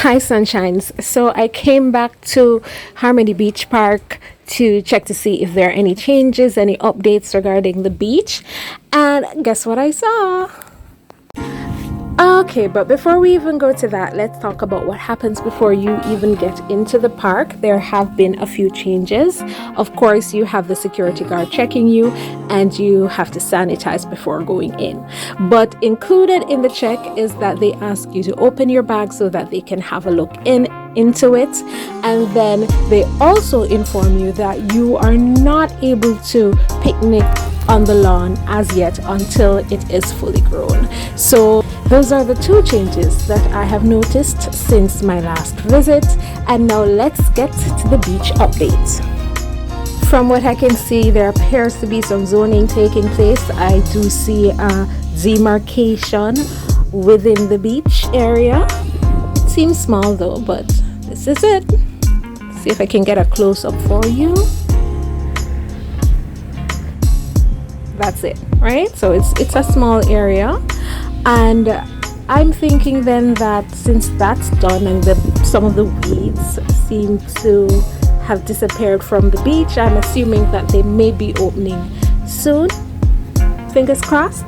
Hi, sunshines. So I came back to Harmony Beach Park to check to see if there are any changes, any updates regarding the beach. And guess what I saw? Okay, but before we even go to that, let's talk about what happens before you even get into the park. There have been a few changes. Of course, you have the security guard checking you and you have to sanitize before going in. But included in the check is that they ask you to open your bag so that they can have a look into it, and then they also inform you that you are not able to picnic on the lawn as yet until it is fully grown. So those are the two changes that I have noticed since my last visit. And now let's get to the beach update. From what I can see, there appears to be some zoning taking place. I do see a demarcation within the beach area. It seems small though, but this is it. See if I can get a close-up for you. That's it, right? So it's a small area, and I'm thinking then that since that's done and some of the weeds seem to have disappeared from the beach, I'm assuming that they may be opening soon. Fingers crossed.